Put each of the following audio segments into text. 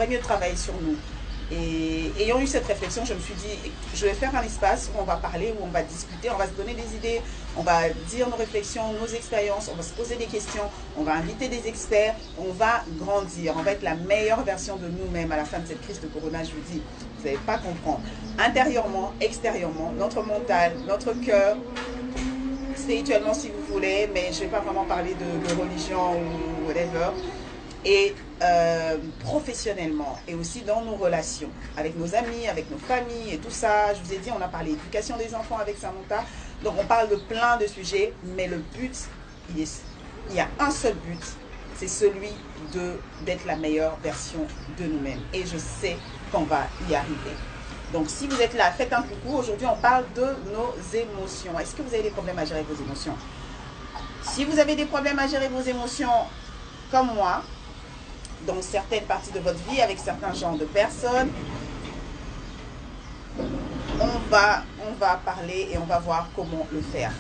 mieux de travailler sur nous. Et ayant eu cette réflexion, je me suis dit, je vais faire un espace où on va parler, où on va discuter, on va se donner des idées, on va dire nos réflexions, nos expériences, on va se poser des questions, on va inviter des experts, on va grandir, on va être la meilleure version de nous-mêmes à la fin de cette crise de Corona, je vous dis, vous n'allez pas comprendre. Intérieurement, extérieurement, notre mental, notre cœur, spirituellement si vous voulez, mais je ne vais pas vraiment parler de religion ou whatever. Et professionnellement et aussi dans nos relations avec nos amis, avec nos familles et tout ça. Je vous ai dit, on a parlé d'éducation des enfants avec Samantha, donc on parle de plein de sujets, mais le but, il y a un seul but, c'est celui d'être la meilleure version de nous-mêmes, et je sais qu'on va y arriver. Donc si vous êtes là, faites un coucou. Aujourd'hui on parle de nos émotions. Est-ce que vous avez des problèmes à gérer vos émotions? Si vous avez des problèmes à gérer vos émotions comme moi, dans certaines parties de votre vie, avec certains genres de personnes, on va parler et on va voir comment le faire.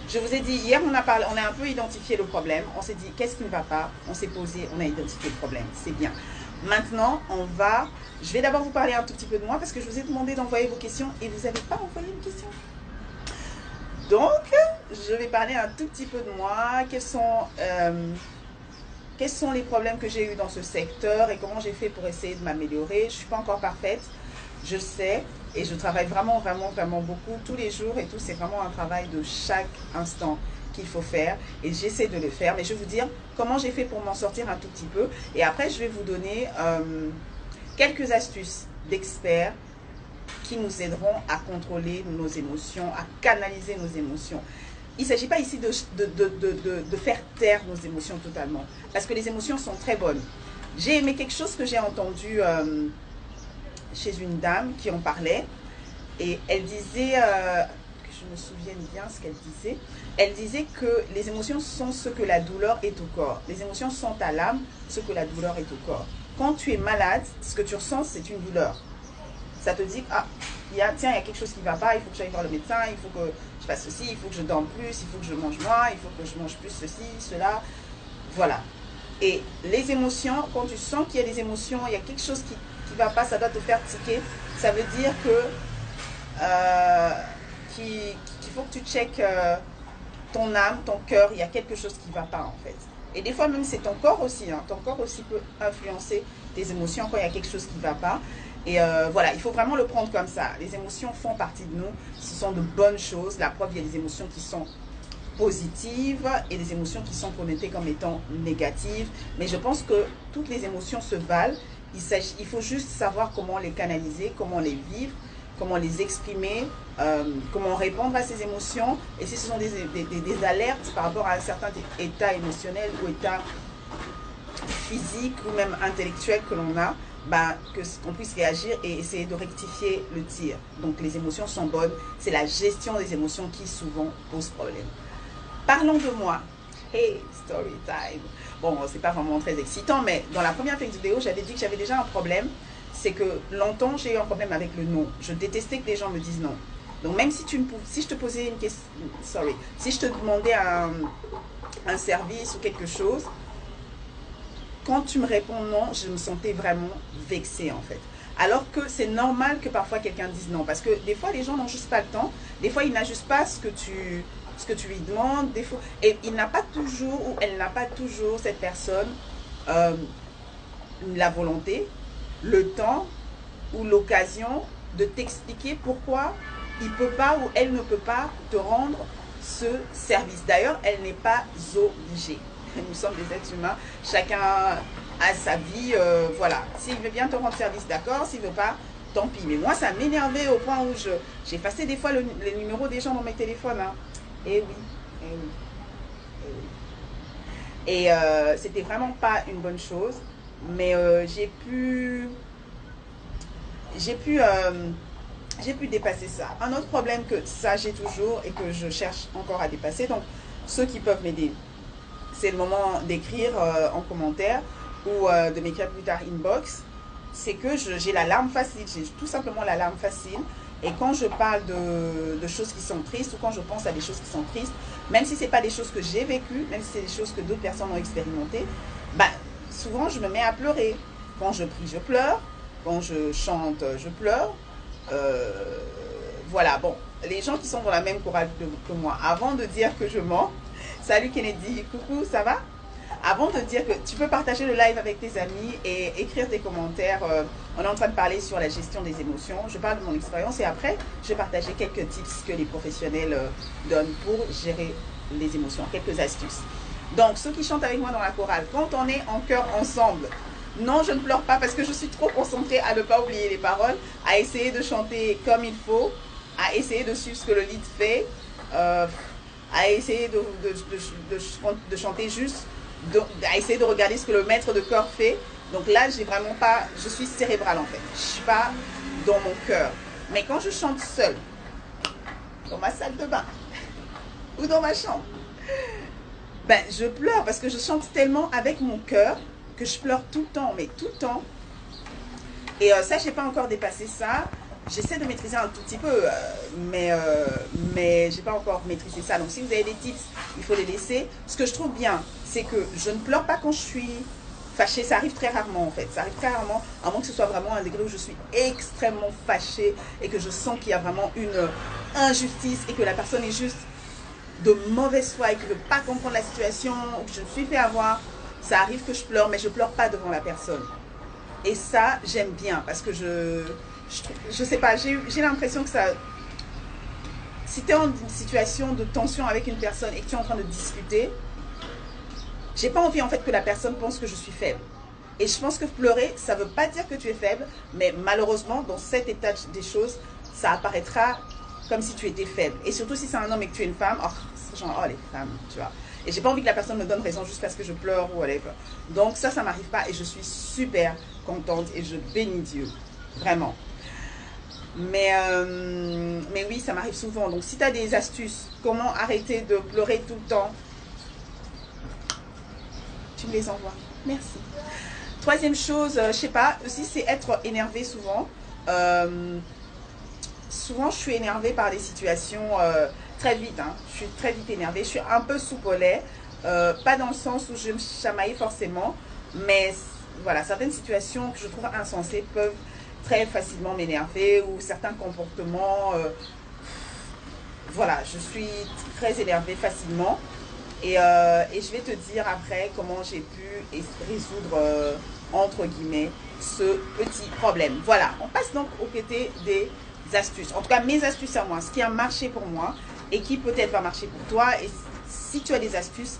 Je vous ai dit, hier on a un peu identifié le problème, on s'est dit qu'est-ce qui ne va pas, on s'est posé, on a identifié le problème, c'est bien. Maintenant, je vais d'abord vous parler un tout petit peu de moi parce que je vous ai demandé d'envoyer vos questions et vous n'avez pas envoyé une question. Donc, je vais parler un tout petit peu de moi, quels sont les problèmes que j'ai eu dans ce secteur et comment j'ai fait pour essayer de m'améliorer. Je ne suis pas encore parfaite, je sais, et je travaille vraiment beaucoup tous les jours et tout. C'est vraiment un travail de chaque instant qu'il faut faire et j'essaie de le faire. Mais je vais vous dire comment j'ai fait pour m'en sortir un tout petit peu. Et après, je vais vous donner quelques astuces d'experts qui nous aideront à contrôler nos émotions, à canaliser nos émotions. Il ne s'agit pas ici de faire taire nos émotions totalement, parce que les émotions sont très bonnes. J'ai aimé quelque chose que j'ai entendu chez une dame qui en parlait, et elle disait, que je me souvienne bien ce qu'elle disait, elle disait que les émotions sont ce que la douleur est au corps. Les émotions sont à l'âme ce que la douleur est au corps. Quand tu es malade, ce que tu ressens, c'est une douleur. Ça te dit, ah, tiens, il y a quelque chose qui ne va pas, il faut que j'aille voir le médecin, il faut que je fasse ceci, il faut que je dorme plus, il faut que je mange moins, il faut que je mange plus ceci, cela. Voilà. Et les émotions, quand tu sens qu'il y a des émotions, il y a quelque chose qui ne va pas, ça doit te faire tiquer. Ça veut dire qu'il faut que tu checkes ton âme, ton cœur, il y a quelque chose qui ne va pas en fait. Et des fois même c'est ton corps aussi, hein. Ton corps aussi peut influencer tes émotions quand il y a quelque chose qui ne va pas. Et voilà, il faut vraiment le prendre comme ça. Les émotions font partie de nous, ce sont de bonnes choses. La preuve, il y a des émotions qui sont positives et des émotions qui sont connotées comme étant négatives. Mais je pense que toutes les émotions se valent. Il faut juste savoir comment les canaliser, comment les vivre, comment les exprimer, comment répondre à ces émotions. Et si ce sont des alertes par rapport à un certain état émotionnel ou état physique ou même intellectuel que l'on a, qu'on puisse réagir et essayer de rectifier le tir. Donc les émotions sont bonnes, c'est la gestion des émotions qui souvent pose problème. Parlons de moi. Hey, story time. Bon, c'est pas vraiment très excitant, mais dans la première vidéo, j'avais dit que j'avais déjà un problème. C'est que longtemps, j'ai eu un problème avec le non. Je détestais que les gens me disent non. Donc même si je te posais une question, si je te demandais un service ou quelque chose, quand tu me réponds non, je me sentais vraiment vexée en fait. Alors que c'est normal que parfois quelqu'un dise non. Parce que des fois, les gens n'ont juste pas le temps. Des fois, ils n'ajustent pas ce que tu lui demandes. Des fois, et il n'a pas toujours, ou elle n'a pas toujours, cette personne, la volonté, le temps ou l'occasion de t'expliquer pourquoi il ne peut pas ou elle ne peut pas te rendre ce service. D'ailleurs, elle n'est pas obligée. Nous sommes des êtres humains, chacun a sa vie, voilà. S'il veut bien te rendre service, d'accord, s'il ne veut pas, tant pis. Mais moi, ça m'énervait au point où j'ai effacé des fois les numéros des gens dans mes téléphones. Hein. Et oui, et oui, et oui. Et c'était vraiment pas une bonne chose, mais j'ai pu dépasser ça. Un autre problème que ça j'ai toujours et que je cherche encore à dépasser, donc ceux qui peuvent m'aider, c'est le moment d'écrire en commentaire ou de m'écrire plus tard inbox, c'est que j'ai la larme facile, j'ai tout simplement la larme facile. Et quand je parle de choses qui sont tristes ou quand je pense à des choses qui sont tristes, même si ce n'est pas des choses que j'ai vécues, même si c'est des choses que d'autres personnes ont expérimentées, souvent je me mets à pleurer. Quand je prie, je pleure. Quand je chante, je pleure. Voilà, bon, les gens qui sont dans la même chorale que moi, avant de dire que je mens, salut Kennedy, coucou, ça va? Avant de dire que tu peux partager le live avec tes amis et écrire tes commentaires, on est en train de parler sur la gestion des émotions. Je parle de mon expérience et après, je vais partager quelques tips que les professionnels donnent pour gérer les émotions, quelques astuces. Donc, ceux qui chantent avec moi dans la chorale, quand on est en chœur ensemble, non, je ne pleure pas parce que je suis trop concentrée à ne pas oublier les paroles, à essayer de chanter comme il faut, à essayer de suivre ce que le lead fait, à essayer de chanter juste, à essayer de regarder ce que le maître de chœur fait. Donc là, j'ai vraiment pas, je suis cérébrale en fait. Je suis pas dans mon cœur. Mais quand je chante seule, dans ma salle de bain ou dans ma chambre, ben je pleure parce que je chante tellement avec mon cœur que je pleure tout le temps, mais tout le temps. Et ça, j'ai pas encore dépassé ça. J'essaie de maîtriser un tout petit peu, mais j'ai pas encore maîtrisé ça. Donc si vous avez des tips, il faut les laisser. Ce que je trouve bien, c'est que je ne pleure pas quand je suis fâchée. Ça arrive très rarement en fait. Ça arrive très rarement, à moins que ce soit vraiment un degré où je suis extrêmement fâchée et que je sens qu'il y a vraiment une injustice et que la personne est juste de mauvaise foi et qui ne veut pas comprendre la situation, ou que je me suis fait avoir. Ça arrive que je pleure, mais je ne pleure pas devant la personne. Et ça, j'aime bien parce que je sais pas, j'ai l'impression que ça... Si tu es en situation de tension avec une personne et que tu es en train de discuter, j'ai pas envie en fait que la personne pense que je suis faible. Et je pense que pleurer, ça veut pas dire que tu es faible, mais malheureusement, dans cet état des choses, ça apparaîtra comme si tu étais faible. Et surtout si c'est un homme et que tu es une femme, oh, genre, oh les femmes, tu vois. Et j'ai pas envie que la personne me donne raison juste parce que je pleure ou whatever. Donc ça m'arrive pas et je suis super contente et je bénis Dieu. Vraiment. Mais oui, ça m'arrive souvent. Donc si tu as des astuces, comment arrêter de pleurer tout le temps, tu me les envoies. Merci. Troisième chose, je sais pas, aussi c'est être énervé souvent. Souvent je suis énervée par des situations très vite. Hein. Je suis très vite énervée. Je suis un peu soupe au lait. Pas dans le sens où je me chamaille forcément. Mais voilà, certaines situations que je trouve insensées peuvent très facilement m'énerver ou certains comportements. Voilà, je suis très énervée facilement. Et je vais te dire après comment j'ai pu résoudre, entre guillemets, ce petit problème. Voilà, on passe donc au côté des astuces. En tout cas, mes astuces à moi, ce qui a marché pour moi et qui peut-être va marcher pour toi. Et si tu as des astuces,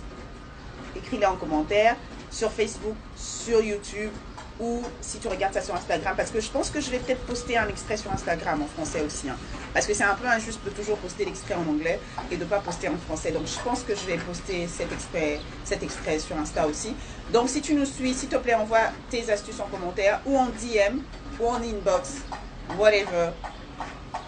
écris-les en commentaire sur Facebook, sur YouTube ou si tu regardes ça sur Instagram. Parce que je pense que je vais peut-être poster un extrait sur Instagram en français aussi. Hein, parce que c'est un peu injuste de toujours poster l'extrait en anglais et de ne pas poster en français. Donc je pense que je vais poster cet extrait sur Insta aussi. Donc si tu nous suis, s'il te plaît, envoie tes astuces en commentaire ou en DM ou en inbox, whatever.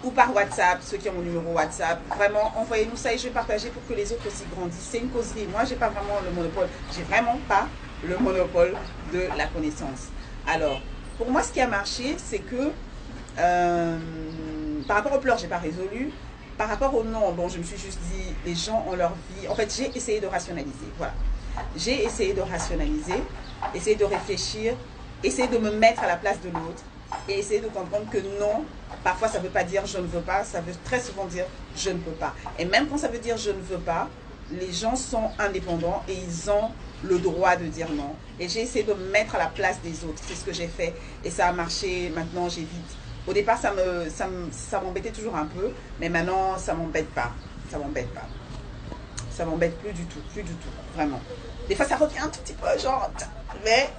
Ou par WhatsApp, ceux qui ont mon numéro WhatsApp. Vraiment, envoyez-nous ça et je vais partager pour que les autres aussi grandissent. C'est une causerie. Moi, j'ai pas vraiment le monopole. J'ai vraiment pas le monopole de la connaissance. Alors, pour moi, ce qui a marché, c'est que par rapport aux pleurs, j'ai pas résolu. Par rapport au non, bon, je me suis juste dit, les gens ont leur vie. En fait, j'ai essayé de rationaliser. Voilà. J'ai essayé de rationaliser, essayer de réfléchir, essayer de me mettre à la place de l'autre et essayer de comprendre que non, parfois ça ne veut pas dire je ne veux pas, ça veut très souvent dire je ne peux pas. Et même quand ça veut dire je ne veux pas, les gens sont indépendants et ils ont le droit de dire non. Et j'ai essayé de me mettre à la place des autres, c'est ce que j'ai fait et ça a marché. Maintenant j'évite. Au départ ça m'embêtait toujours un peu, mais maintenant ça m'embête pas. Ça m'embête pas. Ça m'embête plus du tout, vraiment. Des fois ça revient un tout petit peu genre, mais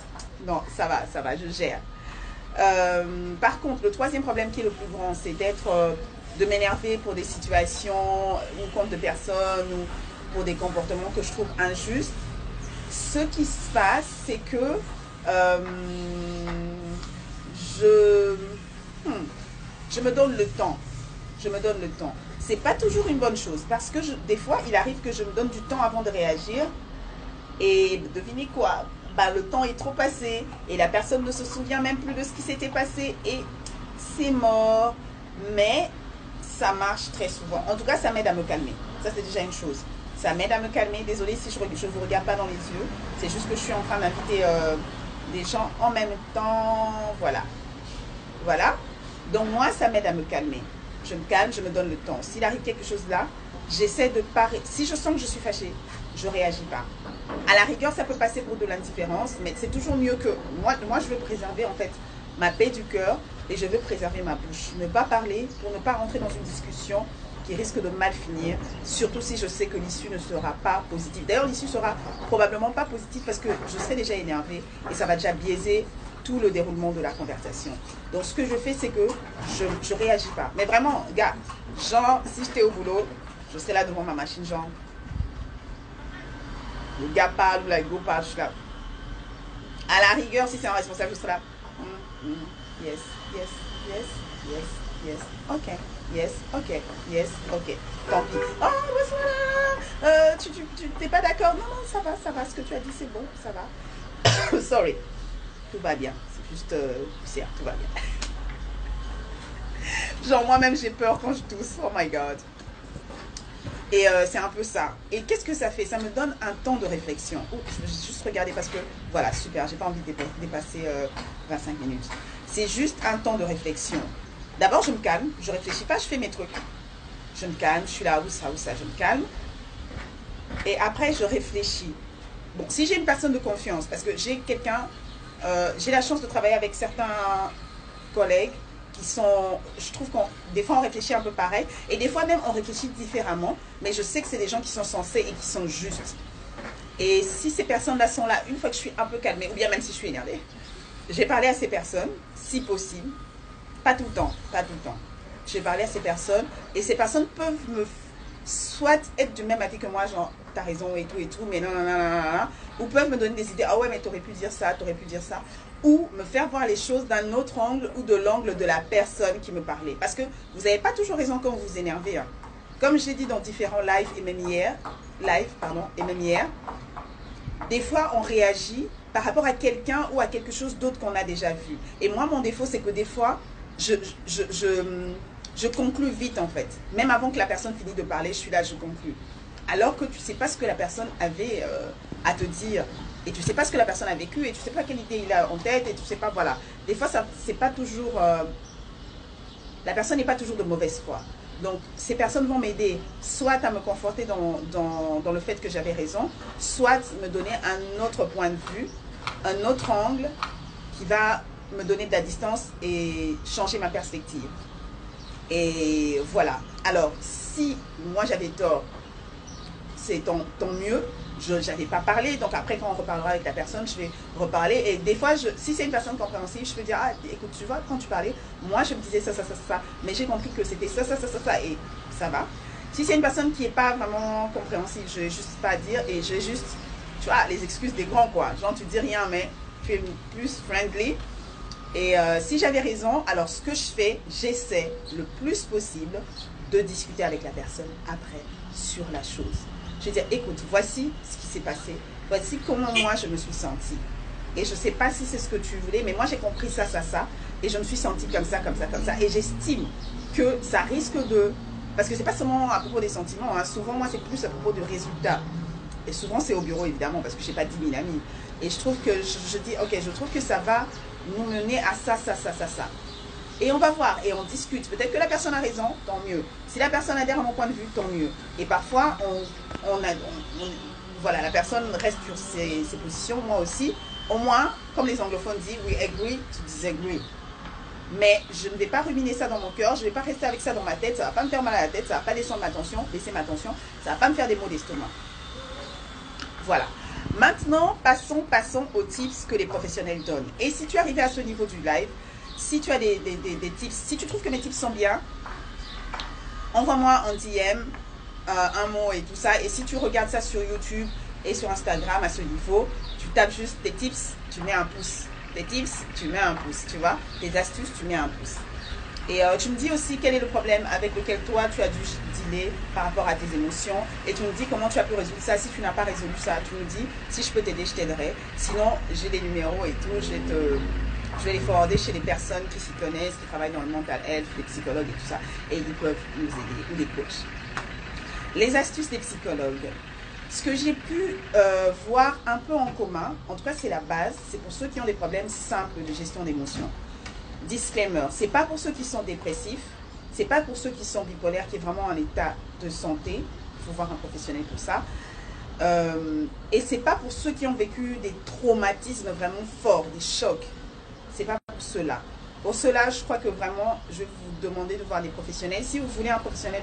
non, ça va, je gère. Par contre, le troisième problème qui est le plus grand, c'est de m'énerver pour des situations ou contre de personnes ou pour des comportements que je trouve injustes. Ce qui se passe, c'est que je me donne le temps. Je me donne le temps. C'est pas toujours une bonne chose parce que des fois, il arrive que je me donne du temps avant de réagir et devinez quoi? Bah, le temps est trop passé et la personne ne se souvient même plus de ce qui s'était passé et c'est mort. Mais ça marche très souvent. En tout cas, ça m'aide à me calmer. Ça, c'est déjà une chose. Ça m'aide à me calmer. Désolée si je ne vous regarde pas dans les yeux. C'est juste que je suis en train d'inviter des gens en même temps. Voilà. Voilà. Donc moi, ça m'aide à me calmer. Je me calme, je me donne le temps. S'il arrive quelque chose là, j'essaie de pas... Si je sens que je suis fâchée, je réagis pas. À la rigueur, ça peut passer pour de l'indifférence, mais c'est toujours mieux que... Moi, je veux préserver en fait ma paix du cœur et je veux préserver ma bouche. Ne pas parler pour ne pas rentrer dans une discussion qui risque de mal finir, surtout si je sais que l'issue ne sera pas positive. D'ailleurs, l'issue sera probablement pas positive parce que je serai déjà énervée et ça va déjà biaiser tout le déroulement de la conversation. Donc, ce que je fais, c'est que je réagis pas. Mais vraiment, gars, genre, si j'étais au boulot, je serais là devant ma machine, genre, le gars parle ou la go parle, je suis là. À la rigueur, si c'est un responsable, je serai là. Yes, yes, yes, yes, yes, ok, yes, ok, yes, ok. Tant pis. Oh, voilà. Tu t'es pas d'accord? Non, non, ça va. Ce que tu as dit, c'est bon, ça va. Sorry. Tout va bien. C'est juste poussière, tout va bien. Genre, moi-même, j'ai peur quand je tousse. Oh my God. Et c'est un peu ça. Et qu'est-ce que ça fait? Ça me donne un temps de réflexion. Oups, je vais juste regarder parce que, voilà, super, j'ai pas envie de dépasser 25 minutes. C'est juste un temps de réflexion. D'abord, je me calme, je réfléchis pas, je fais mes trucs. Je me calme, je suis là, où ça, je me calme. Et après, je réfléchis. Bon, si j'ai une personne de confiance, parce que j'ai quelqu'un, j'ai la chance de travailler avec certains collègues qui sont, je trouve qu'on des fois on réfléchit un peu pareil et des fois même on réfléchit différemment, mais je sais que c'est des gens qui sont sensés et qui sont justes. Et si ces personnes-là sont là, une fois que je suis un peu calmée, ou bien même si je suis énervée, je vais parler à ces personnes, si possible, pas tout le temps, je vais parler à ces personnes et ces personnes peuvent me soit être du même avis que moi, genre t'as raison et tout, mais non, ou peuvent me donner des idées, ah ouais mais t'aurais pu dire ça, ou me faire voir les choses d'un autre angle ou de l'angle de la personne qui me parlait. Parce que vous n'avez pas toujours raison quand vous vous énervez. Hein. Comme je l'ai dit dans différents lives et même hier, des fois on réagit par rapport à quelqu'un ou à quelque chose d'autre qu'on a déjà vu. Et moi, mon défaut, c'est que des fois, je conclue vite en fait. Même avant que la personne finisse de parler, je suis là, je conclue. Alors que tu ne sais pas ce que la personne avait à te dire. Et tu ne sais pas ce que la personne a vécu. Et tu ne sais pas quelle idée il a en tête. Et tu ne sais pas, voilà. Des fois, c'est pas toujours... la personne n'est pas toujours de mauvaise foi. Donc, ces personnes vont m'aider soit à me conforter dans le fait que j'avais raison, soit me donner un autre point de vue, un autre angle qui va me donner de la distance et changer ma perspective. Et voilà. Alors, si moi j'avais tort, c'est tant mieux. Je n'avais pas parlé, donc après quand on reparlera avec la personne, je vais reparler. Et des fois, si c'est une personne compréhensive, je peux dire, ah écoute, tu vois, quand tu parlais, moi je me disais ça, mais j'ai compris que c'était ça, et ça va. Si c'est une personne qui n'est pas vraiment compréhensive, je vais juste pas dire, et je vais juste, tu vois, les excuses des grands quoi. Genre tu dis rien, mais tu es plus friendly. Et si j'avais raison, alors ce que je fais, j'essaie le plus possible de discuter avec la personne après sur la chose. Je vais dire, écoute, voici ce qui s'est passé, voici comment moi je me suis sentie. Et je ne sais pas si c'est ce que tu voulais, mais moi j'ai compris ça, et je me suis sentie comme ça. Et j'estime que ça risque de... Parce que c'est pas seulement à propos des sentiments, hein. Souvent moi c'est plus à propos du résultat. Et souvent c'est au bureau évidemment, parce que je n'ai pas 10 000 amis. Et je trouve que, je dis, ok, je trouve que ça va nous mener à ça. Et on va voir, et on discute. Peut-être que la personne a raison, tant mieux. Si la personne adhère à mon point de vue, tant mieux. Et parfois, voilà, la personne reste sur ses positions, moi aussi. Au moins, comme les anglophones disent, we agree to disagree. Mais je ne vais pas ruminer ça dans mon cœur, je ne vais pas rester avec ça dans ma tête, ça ne va pas me faire mal à la tête, ça ne va pas descendre ma tension, baisser ma tension, ça ne va pas me faire des maux d'estomac. Voilà. Maintenant, passons aux tips que les professionnels donnent. Et si tu es arrivé à ce niveau du live, si tu as des tips, si tu trouves que mes tips sont bien, envoie-moi en DM un mot et tout ça. Et si tu regardes ça sur YouTube et sur Instagram à ce niveau, tu tapes juste tes tips, tu mets un pouce. Tes tips, tu mets un pouce, tu vois. Tes astuces, tu mets un pouce. Et tu me dis aussi quel est le problème avec lequel toi tu as dû dealer par rapport à tes émotions. Et tu me dis comment tu as pu résoudre ça. Si tu n'as pas résolu ça, tu me dis si je peux t'aider, je t'aiderai. Sinon, j'ai des numéros et tout, je vais les forwarder chez les personnes qui s'y connaissent, qui travaillent dans le mental health, les psychologues et tout ça. Et ils peuvent nous aider, ou les coachs. Les astuces des psychologues. Ce que j'ai pu voir un peu en commun, en tout cas c'est la base, c'est pour ceux qui ont des problèmes simples de gestion d'émotions. Disclaimer, c'est pas pour ceux qui sont dépressifs, c'est pas pour ceux qui sont bipolaires, qui est vraiment en état de santé, il faut voir un professionnel pour ça. Et c'est pas pour ceux qui ont vécu des traumatismes vraiment forts, des chocs. C'est pas pour ceux-là. Pour ceux-là, je crois que vraiment, je vais vous demander de voir des professionnels. Si vous voulez un professionnel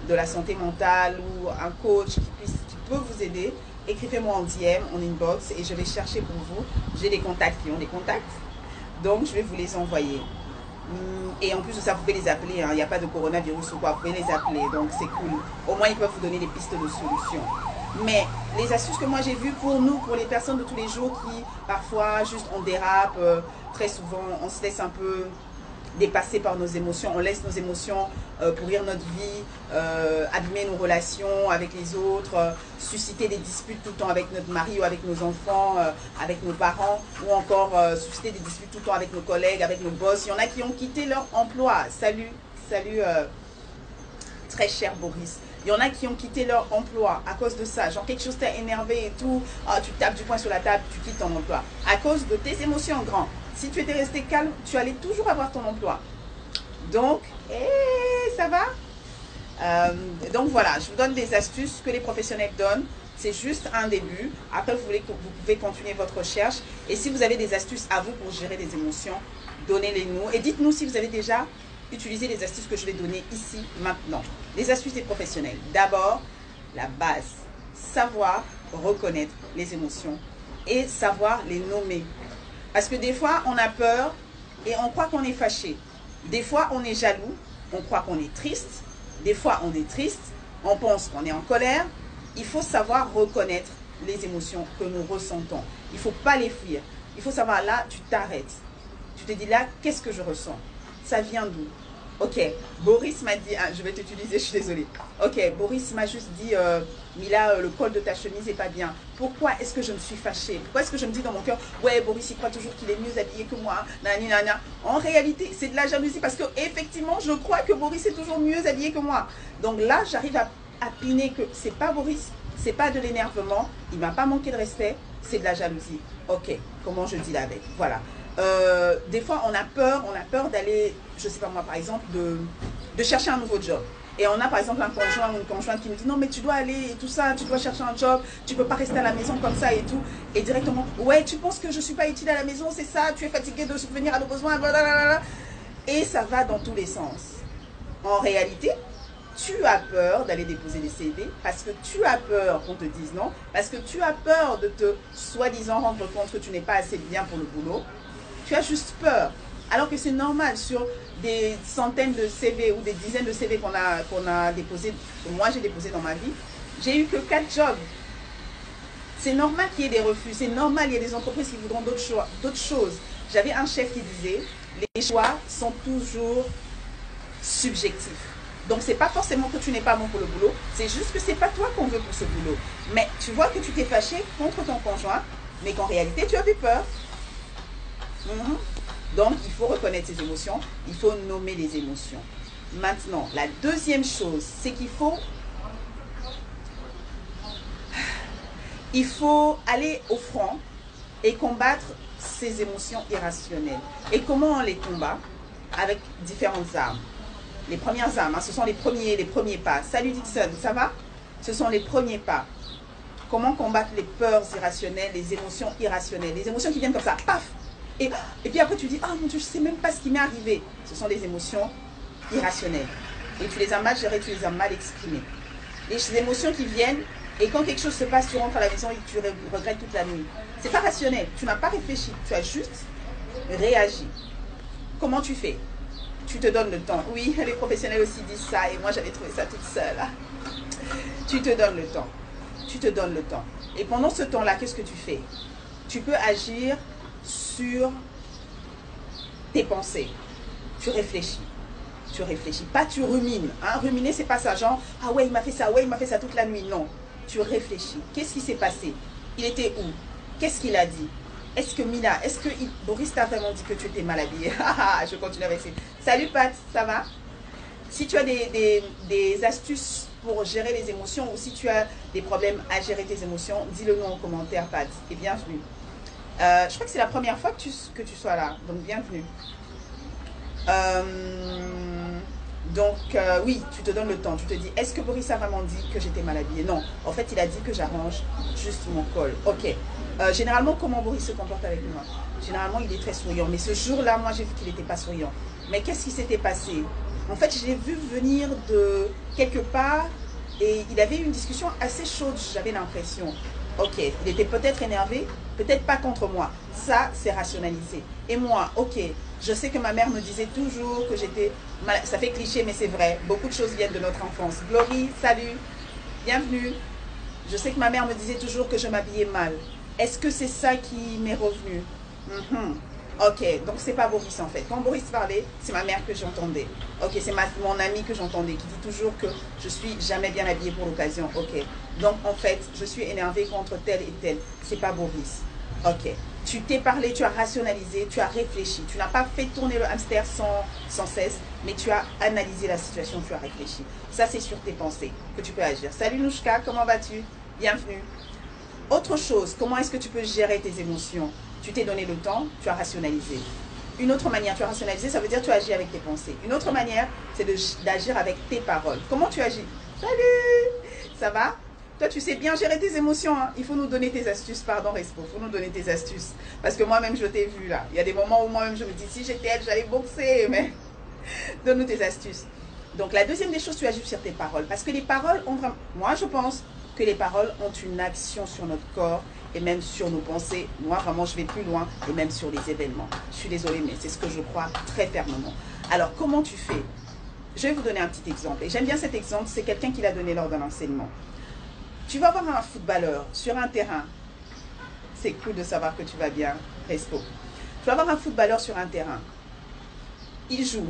de la santé mentale ou un coach qui peut vous aider, écrivez-moi en DM, en inbox, et je vais chercher pour vous. J'ai des contacts qui ont des contacts, donc je vais vous les envoyer. Et en plus de ça, vous pouvez les appeler, hein. Il n'y a pas de coronavirus ou quoi, vous pouvez les appeler, donc c'est cool. Au moins, ils peuvent vous donner des pistes de solutions. Mais les astuces que moi j'ai vues pour nous, pour les personnes de tous les jours qui parfois juste on dérape, très souvent on se laisse un peu dépasser par nos émotions, on laisse nos émotions pourrir notre vie, abîmer nos relations avec les autres, susciter des disputes tout le temps avec notre mari ou avec nos enfants, avec nos parents, ou encore susciter des disputes tout le temps avec nos collègues, avec nos boss. Il y en a qui ont quitté leur emploi. Salut, très cher Boris. Il y en a qui ont quitté leur emploi à cause de ça. Genre quelque chose t'a énervé et tout. Oh, tu tapes du poing sur la table, tu quittes ton emploi. À cause de tes émotions grandes. Si tu étais resté calme, tu allais toujours avoir ton emploi. Donc, ça va? Donc voilà, je vous donne des astuces que les professionnels donnent. C'est juste un début. Après, vous pouvez continuer votre recherche. Et si vous avez des astuces à vous pour gérer les émotions, donnez-les nous. Et dites-nous si vous avez déjà utilisé les astuces que je vais donner ici, maintenant. Les astuces des professionnels. D'abord, la base. Savoir reconnaître les émotions et savoir les nommer. Parce que des fois, on a peur et on croit qu'on est fâché. Des fois, on est jaloux, on croit qu'on est triste. Des fois, on est triste, on pense qu'on est en colère. Il faut savoir reconnaître les émotions que nous ressentons. Il ne faut pas les fuir. Il faut savoir, là, tu t'arrêtes. Tu te dis, là, qu'est-ce que je ressens? Ça vient d'où? Ok, Boris m'a dit, je vais t'utiliser, je suis désolée. Ok, Boris m'a juste dit, Mila, le col de ta chemise n'est pas bien. Pourquoi est-ce que je me suis fâchée? Pourquoi est-ce que je me dis dans mon cœur, ouais, Boris, il croit toujours qu'il est mieux habillé que moi, nani, nana. En réalité, c'est de la jalousie parce que effectivement, je crois que Boris est toujours mieux habillé que moi. Donc là, j'arrive à piner que c'est pas Boris, c'est pas de l'énervement, il m'a pas manqué de respect, c'est de la jalousie. Ok, comment je dis avec? Voilà. Des fois on a peur d'aller, je sais pas moi par exemple, de chercher un nouveau job. Et on a par exemple un conjoint ou une conjointe qui nous dit non mais tu dois aller et tout ça, tu dois chercher un job, tu peux pas rester à la maison comme ça et tout. Et directement, ouais tu penses que je suis pas utile à la maison, c'est ça, tu es fatigué de subvenir à nos besoins, blablabla. Et ça va dans tous les sens. En réalité, tu as peur d'aller déposer des CV parce que tu as peur qu'on te dise non, parce que tu as peur de te soi-disant rendre compte que tu n'es pas assez bien pour le boulot. Tu as juste peur. Alors que c'est normal sur des centaines de CV ou des dizaines de CV qu'on a déposés, que moi j'ai déposé dans ma vie, j'ai eu que 4 jobs. C'est normal qu'il y ait des refus, c'est normal, il y a des entreprises qui voudront d'autres choses. J'avais un chef qui disait, les choix sont toujours subjectifs. Donc c'est pas forcément que tu n'es pas bon pour le boulot, c'est juste que c'est pas toi qu'on veut pour ce boulot. Mais tu vois que tu t'es fâché contre ton conjoint, mais qu'en réalité tu as eu peur. Donc, il faut reconnaître ses émotions, il faut nommer les émotions. Maintenant, la deuxième chose, c'est qu'il faut aller au front et combattre ces émotions irrationnelles. Et comment on les combat? Avec différentes armes. Les premières armes, hein, ce sont les premiers pas. Salut Dixon, ça va? Ce sont les premiers pas. Comment combattre les peurs irrationnelles, les émotions irrationnelles, les émotions qui viennent comme ça, paf! Et puis après tu dis, ah mon Dieu, je ne sais même pas ce qui m'est arrivé. Ce sont des émotions irrationnelles. Et tu les as mal gérées, tu les as mal exprimées. Les émotions qui viennent, et quand quelque chose se passe, tu rentres à la maison et tu regrettes toute la nuit. C'est pas rationnel, tu n'as pas réfléchi, tu as juste réagi. Comment tu fais? Tu te donnes le temps. Oui, les professionnels aussi disent ça, et moi j'avais trouvé ça toute seule. Tu te donnes le temps. Tu te donnes le temps. Et pendant ce temps-là, qu'est-ce que tu fais? Tu peux agir sur tes pensées. Tu réfléchis. Tu réfléchis. Pas tu rumines. Hein? Ruminer, c'est pas ça. Genre, ah ouais, il m'a fait ça toute la nuit. Non. Tu réfléchis. Qu'est-ce qui s'est passé? Il était où? Qu'est-ce qu'il a dit? Est-ce que Mila, Boris t'a vraiment dit que tu étais mal habillée? Je continue avec ça. Salut Pat, ça va? Si tu as des astuces pour gérer les émotions ou si tu as des problèmes à gérer tes émotions, dis-le nous en commentaire, Pat, et bienvenue. Je crois que c'est la première fois que tu sois là, donc bienvenue. Oui, tu te donnes le temps, tu te dis, est-ce que Boris a vraiment dit que j'étais mal habillée? Non, en fait, il a dit que j'arrange juste mon col. Ok. Généralement, comment Boris se comporte avec moi? Généralement, il est très souriant, mais ce jour-là, moi, j'ai vu qu'il n'était pas souriant. Mais qu'est-ce qui s'était passé? En fait, je l'ai vu venir de quelque part et il avait une discussion assez chaude, j'avais l'impression. Ok, il était peut-être énervé, peut-être pas contre moi. Ça, c'est rationalisé. Et moi, ok, je sais que ma mère me disait toujours que j'étais mal. Ça fait cliché, mais c'est vrai. Beaucoup de choses viennent de notre enfance. Glory, salut, bienvenue. Je sais que ma mère me disait toujours que je m'habillais mal. Est-ce que c'est ça qui m'est revenu? Ok, donc c'est pas Boris en fait. Quand Boris parlait, c'est ma mère que j'entendais. Ok, c'est mon ami que j'entendais qui dit toujours que je suis jamais bien habillée pour l'occasion. Ok, donc en fait, je suis énervée contre tel et tel. C'est pas Boris. Ok, tu t'es parlé, tu as rationalisé, tu as réfléchi. Tu n'as pas fait tourner le hamster sans cesse, mais tu as analysé la situation, tu as réfléchi. Ça, c'est sur tes pensées que tu peux agir. Salut Nouchka, comment vas-tu? Bienvenue. Autre chose, comment est-ce que tu peux gérer tes émotions? Tu t'es donné le temps, tu as rationalisé. Une autre manière, tu as rationalisé, ça veut dire que tu agis avec tes pensées. Une autre manière, c'est d'agir avec tes paroles. Comment tu agis? Salut! Ça va? Toi, tu sais bien gérer tes émotions. Hein? Il faut nous donner tes astuces. Pardon, Respo. Il faut nous donner tes astuces. Parce que moi-même, je t'ai vu là. Il y a des moments où moi-même, je me dis, si j'étais elle, j'allais boxer. Mais donne-nous tes astuces. Donc, la deuxième des choses, tu agis sur tes paroles. Parce que les paroles ont vraiment... Moi, je pense que les paroles ont une action sur notre corps et même sur nos pensées. Moi, vraiment, je vais plus loin et même sur les événements. Je suis désolée, mais c'est ce que je crois très fermement. Alors, comment tu fais? Je vais vous donner un petit exemple. Et j'aime bien cet exemple, c'est quelqu'un qui l'a donné lors d'un enseignement. Tu vas voir un footballeur sur un terrain. C'est cool de savoir que tu vas bien, Respo. Tu vas voir un footballeur sur un terrain. Il joue.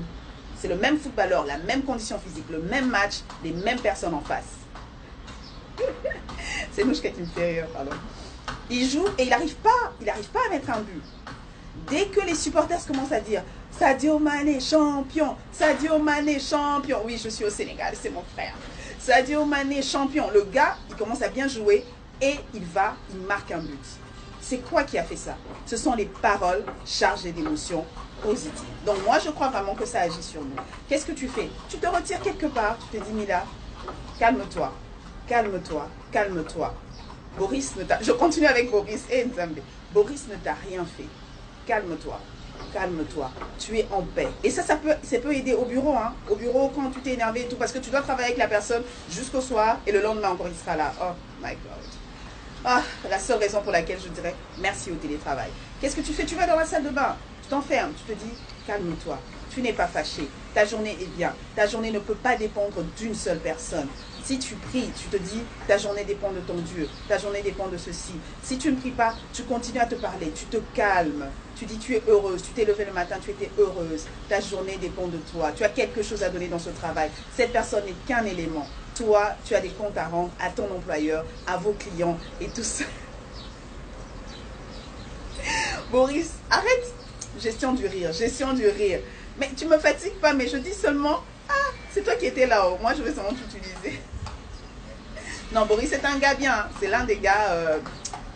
C'est le même footballeur, la même condition physique, le même match, les mêmes personnes en face. C'est Nouchka qui me fait rire, pardon. Il joue et il n'arrive pas à mettre un but. Dès que les supporters commencent à dire Sadio Mané champion, Sadio Mané champion. Oui, je suis au Sénégal, c'est mon frère. Sadio Mané champion. Le gars, il commence à bien jouer et il marque un but. C'est quoi qui a fait ça? Ce sont les paroles chargées d'émotions positives. Donc moi, je crois vraiment que ça agit sur nous. Qu'est-ce que tu fais? Tu te retires quelque part, tu te dis Mila, calme-toi, calme-toi, calme-toi. Boris ne t'a... Je continue avec Boris et Nzambe. Boris ne t'a rien fait. Calme-toi. Calme-toi. Tu es en paix. Et ça peut aider au bureau. Hein. Au bureau, quand tu t'es énervé et tout, parce que tu dois travailler avec la personne jusqu'au soir et le lendemain encore, il sera là. Oh my God. Ah, la seule raison pour laquelle je dirais merci au télétravail. Qu'est-ce que tu fais? Tu vas dans la salle de bain. Tu t'enfermes. Tu te dis, calme-toi. Tu n'es pas fâché. Ta journée est bien. Ta journée ne peut pas dépendre d'une seule personne. Si tu pries, tu te dis, ta journée dépend de ton Dieu, ta journée dépend de ceci. Si tu ne pries pas, tu continues à te parler, tu te calmes. Tu dis, tu es heureuse, tu t'es levée le matin, tu étais heureuse. Ta journée dépend de toi. Tu as quelque chose à donner dans ce travail. Cette personne n'est qu'un élément. Toi, tu as des comptes à rendre à ton employeur, à vos clients et tout ça. Boris, arrête. Gestion du rire, gestion du rire. Mais tu me fatigues pas, mais je dis seulement, ah, c'est toi qui étais là-haut. Moi, je vais seulement t'utiliser. Non, Boris, c'est un gars bien. C'est l'un des gars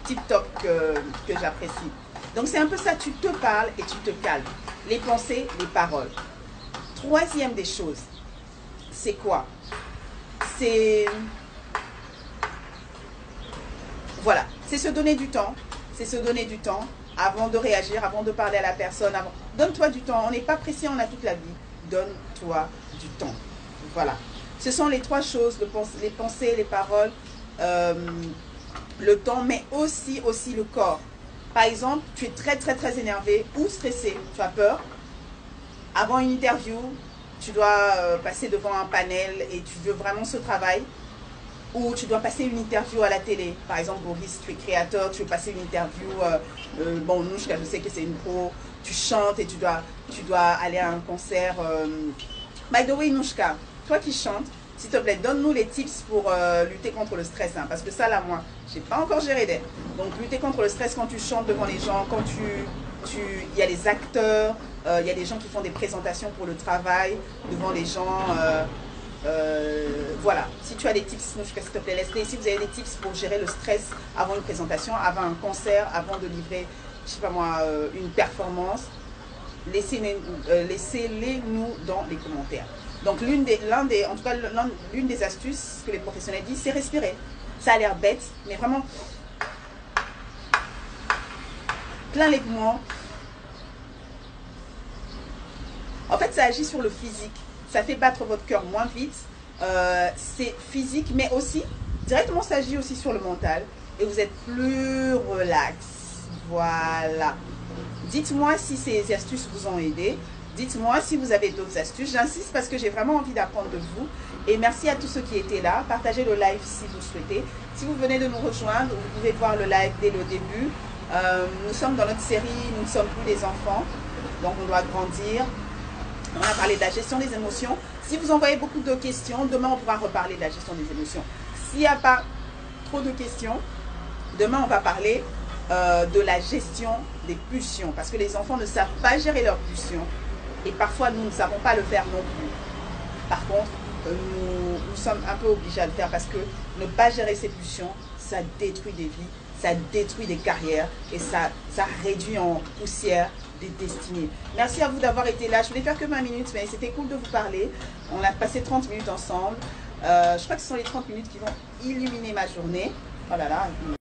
tip-top que j'apprécie. Donc, c'est un peu ça. Tu te parles et tu te calmes. Les pensées, les paroles. Troisième des choses, c'est quoi? C'est... Voilà. C'est se donner du temps. C'est se donner du temps avant de réagir, avant de parler à la personne. Donne-toi du temps. On n'est pas pressé, on a toute la vie. Donne-toi du temps. Voilà. Ce sont les trois choses, les pensées, les paroles, le temps, mais aussi le corps. Par exemple, tu es très énervé ou stressé, tu as peur. Avant une interview, tu dois passer devant un panel et tu veux vraiment ce travail. Ou tu dois passer une interview à la télé. Par exemple, Boris, tu es créateur, tu veux passer une interview. Bon, Nouchka, je sais que c'est une pro. Tu chantes et tu dois aller à un concert. By the way, Nouchka, toi qui chantes, s'il te plaît, donne-nous les tips pour lutter contre le stress. Hein, parce que ça, là, moi, je n'ai pas encore géré d'aide. Donc, lutter contre le stress quand tu chantes devant les gens, quand il y a les acteurs, il y a des gens qui font des présentations pour le travail devant les gens. Voilà, si tu as des tips, s'il te plaît, laisse-les. Si vous avez des tips pour gérer le stress avant une présentation, avant un concert, avant de livrer, je sais pas moi, une performance, laissez-les nous dans les commentaires. Donc l'une des astuces que les professionnels disent, c'est respirer. Ça a l'air bête, mais vraiment plein les poumons. En fait, ça agit sur le physique. Ça fait battre votre cœur moins vite. C'est physique, mais aussi, directement, ça agit aussi sur le mental. Et vous êtes plus relax. Voilà. Dites-moi si ces astuces vous ont aidé. Dites-moi si vous avez d'autres astuces. J'insiste parce que j'ai vraiment envie d'apprendre de vous. Et merci à tous ceux qui étaient là. Partagez le live si vous le souhaitez. Si vous venez de nous rejoindre, vous pouvez voir le live dès le début. Nous sommes dans notre série « Nous ne sommes plus des enfants ». Donc, on doit grandir. On a parlé de la gestion des émotions. Si vous envoyez beaucoup de questions, demain, on pourra reparler de la gestion des émotions. S'il n'y a pas trop de questions, demain, on va parler de la gestion des pulsions. Parce que les enfants ne savent pas gérer leurs pulsions. Et parfois, nous ne savons pas le faire non plus. Par contre, nous sommes un peu obligés à le faire parce que ne pas gérer ses pulsions, ça détruit des vies, ça détruit des carrières et ça réduit en poussière des destinées. Merci à vous d'avoir été là. Je voulais faire que 20 minutes, mais c'était cool de vous parler. On a passé 30 minutes ensemble. Je crois que ce sont les 30 minutes qui vont illuminer ma journée. Oh là là.